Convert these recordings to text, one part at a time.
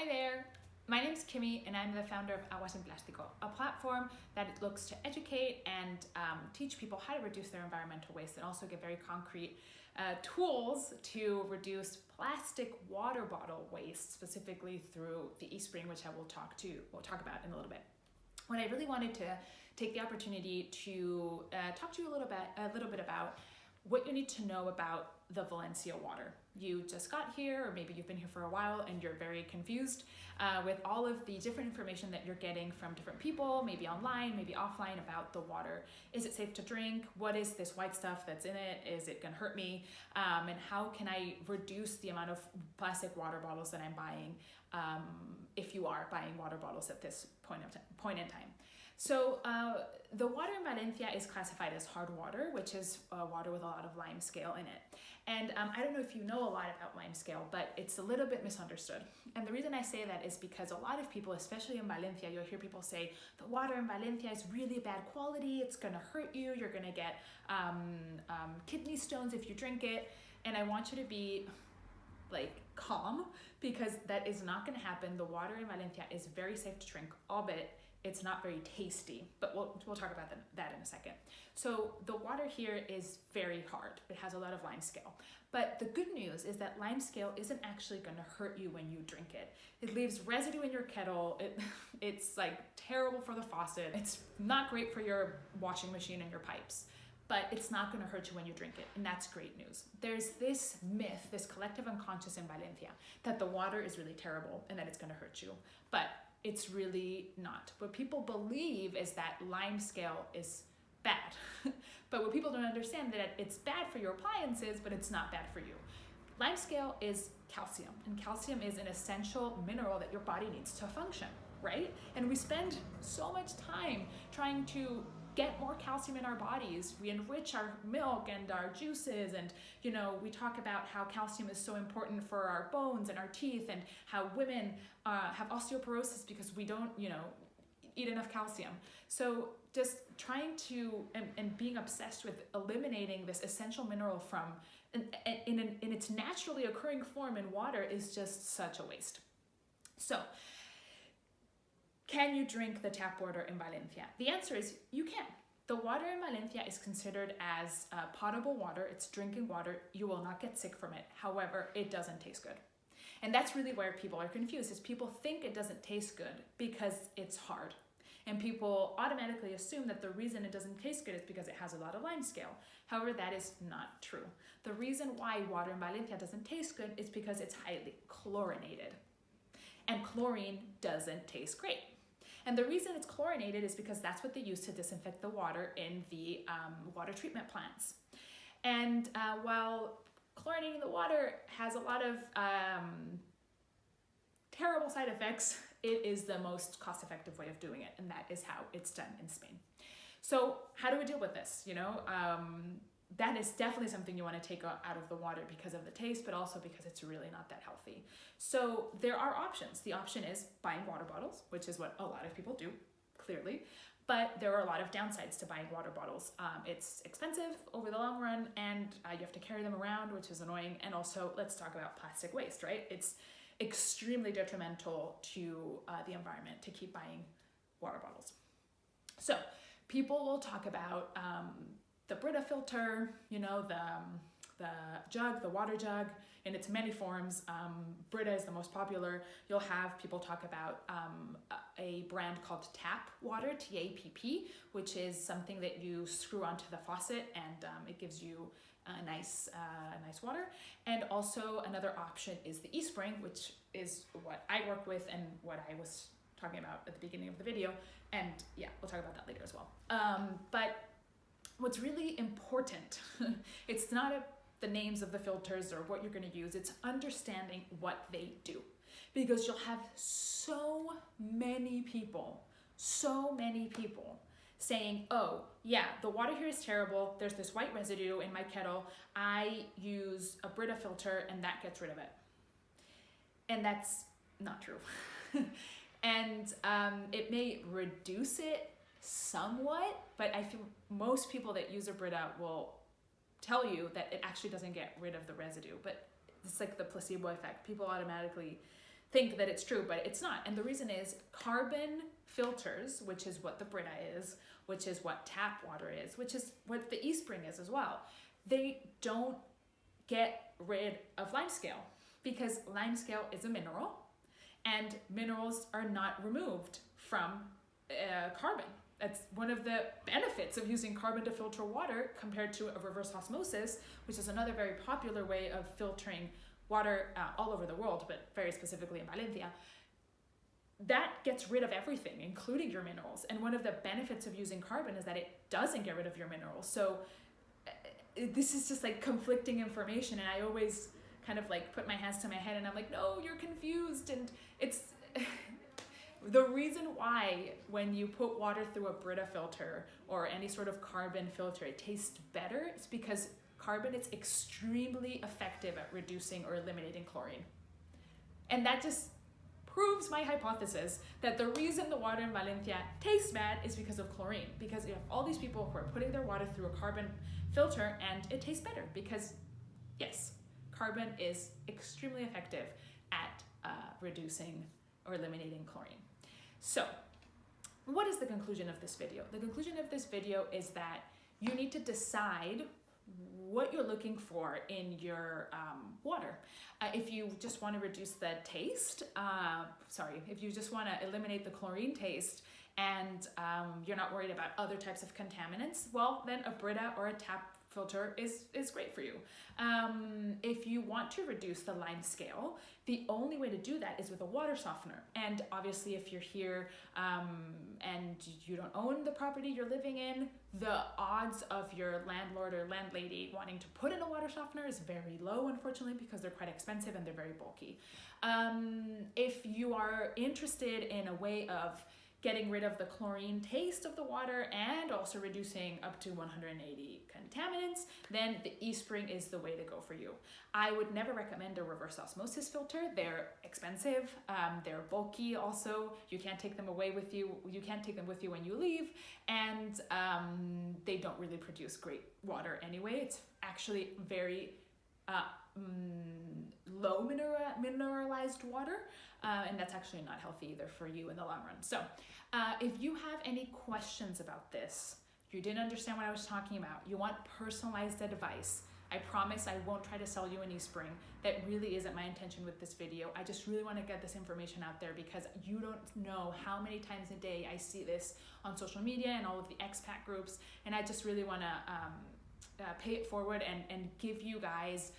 Hi there, my name's Kimmy and I'm the founder of Aguas en Plástico, a platform that looks to educate and teach people how to reduce their environmental waste and also give very concrete tools to reduce plastic water bottle waste, specifically through the eSpring, which we'll talk about in a little bit. What I really wanted to take the opportunity to talk to you a little bit about what you need to know about the Valencia water. You just got here, or maybe you've been here for a while and you're very confused with all of the different information that you're getting from different people, maybe online, maybe offline, about the water. Is it safe to drink? What is this white stuff that's in it? Is it gonna hurt me? And how can I reduce the amount of plastic water bottles that I'm buying if you are buying water bottles at this point in time? So the water in Valencia is classified as hard water, which is water with a lot of lime scale in it. And I don't know if you know a lot about lime scale, but it's a little bit misunderstood. And the reason I say that is because a lot of people, especially in Valencia, you'll hear people say, the water in Valencia is really bad quality, it's gonna hurt you, you're gonna get kidney stones if you drink it. And I want you to be calm, because that is not gonna happen. The water in Valencia is very safe to drink, albeit it's not very tasty, but we'll talk about that in a second. So the water here is very hard. It has a lot of lime scale. But the good news is that lime scale isn't actually gonna hurt you when you drink it. It leaves residue in your kettle. It's like terrible for the faucet. It's not great for your washing machine and your pipes, but it's not gonna hurt you when you drink it, and that's great news. There's this myth, this collective unconscious in Valencia, that the water is really terrible and that it's gonna hurt you, but it's really not. What people believe is that lime scale is bad. But what people don't understand is that it's bad for your appliances, but it's not bad for you. Lime scale is calcium, and calcium is an essential mineral that your body needs to function, right? And we spend so much time trying to get more calcium in our bodies. We enrich our milk and our juices, and we talk about how calcium is so important for our bones and our teeth, and how women have osteoporosis because we don't eat enough calcium. So just trying to and being obsessed with eliminating this essential mineral from in its naturally occurring form in water is just such a waste. So can you drink the tap water in Valencia? The answer is you can. The water in Valencia is considered as potable water. It's drinking water. You will not get sick from it. However, it doesn't taste good. And that's really where people are confused, is people think it doesn't taste good because it's hard. And people automatically assume that the reason it doesn't taste good is because it has a lot of lime scale. However, that is not true. The reason why water in Valencia doesn't taste good is because it's highly chlorinated. And chlorine doesn't taste great. And the reason it's chlorinated is because that's what they use to disinfect the water in the water treatment plants. And while chlorinating the water has a lot of terrible side effects, it is the most cost-effective way of doing it, and that is how it's done in Spain. So how do we deal with this? That is definitely something you want to take out of the water because of the taste, but also because it's really not that healthy. So there are options. The option is buying water bottles, which is what a lot of people do, clearly. But there are a lot of downsides to buying water bottles. It's expensive over the long run, and you have to carry them around, which is annoying. And also, let's talk about plastic waste, right? It's extremely detrimental to the environment to keep buying water bottles. So people will talk about the Brita Filter, the jug, the water jug, in its many forms. Brita is the most popular. You'll have people talk about a brand called tap water, TAPP, which is something that you screw onto the faucet, and it gives you a nice water. And also another option is the eSpring, which is what I work with and what I was talking about at the beginning of the video. And yeah, we'll talk about that later as well. But what's really important, it's not the names of the filters or what you're going to use, it's understanding what they do. Because you'll have so many people saying, oh yeah, the water here is terrible, there's this white residue in my kettle, I use a Brita filter and that gets rid of it. And that's not true. And it may reduce it somewhat, but I feel most people that use a Brita will tell you that it actually doesn't get rid of the residue, but it's like the placebo effect. People automatically think that it's true, but it's not. And the reason is carbon filters, which is what the Brita is, which is what tap water is, which is what the eSpring is as well. They don't get rid of limescale because limescale is a mineral and minerals are not removed from carbon. That's one of the benefits of using carbon to filter water compared to a reverse osmosis, which is another very popular way of filtering water all over the world, but very specifically in Valencia. That gets rid of everything, including your minerals. And one of the benefits of using carbon is that it doesn't get rid of your minerals. So this is just like conflicting information. And I always kind of like put my hands to my head and I'm like, no, you're confused. And it's the reason why when you put water through a Brita filter or any sort of carbon filter, it tastes better. It's because carbon is extremely effective at reducing or eliminating chlorine. And that just proves my hypothesis that the reason the water in Valencia tastes bad is because of chlorine. Because you have all these people who are putting their water through a carbon filter and it tastes better because, yes, carbon is extremely effective at reducing or eliminating chlorine. So, what is the conclusion of this video? The conclusion of this video is that you need to decide what you're looking for in your water. If you just want to reduce the taste, if you just want to eliminate the chlorine taste and you're not worried about other types of contaminants, well, then a Brita or a tap filter is great for you. If you want to reduce the limescale, the only way to do that is with a water softener. And obviously if you're here and you don't own the property you're living in, the odds of your landlord or landlady wanting to put in a water softener is very low, unfortunately, because they're quite expensive and they're very bulky. If you are interested in a way of getting rid of the chlorine taste of the water and also reducing up to 180 contaminants, then the eSpring is the way to go for you. I would never recommend a reverse osmosis filter. They're expensive, they're bulky also. You can't take them away with you. You can't take them with you when you leave, and they don't really produce great water anyway. It's actually very low mineralized water, and that's actually not healthy either for you in the long run. So if you have any questions about this, you didn't understand what I was talking about, you want personalized advice, I promise I won't try to sell you an eSpring. That really isn't my intention with this video. I just really want to get this information out there because you don't know how many times a day I see this on social media and all of the expat groups, and I just really want to pay it forward and give you guys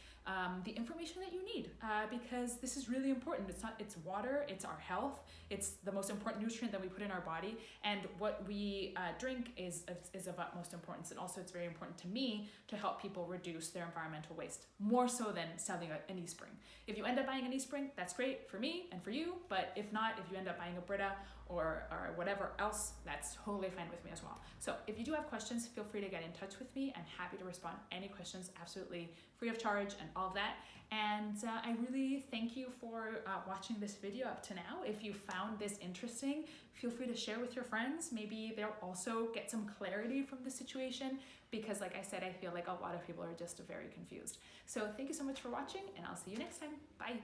the information that you need because this is really important. It's water, it's our health, it's the most important nutrient that we put in our body, and what we drink is of utmost importance. And also it's very important to me to help people reduce their environmental waste, more so than selling an eSpring. If you end up buying an eSpring, that's great for me and for you, but if not, if you end up buying a Brita or whatever else, that's totally fine with me as well. So if you do have questions, feel free to get in touch with me. I'm happy to respond to any questions, absolutely free of charge and all of that. And I really thank you for watching this video up to now. If you found this interesting, feel free to share with your friends. Maybe they'll also get some clarity from the situation because, like I said, I feel like a lot of people are just very confused. So thank you so much for watching, and I'll see you next time. Bye.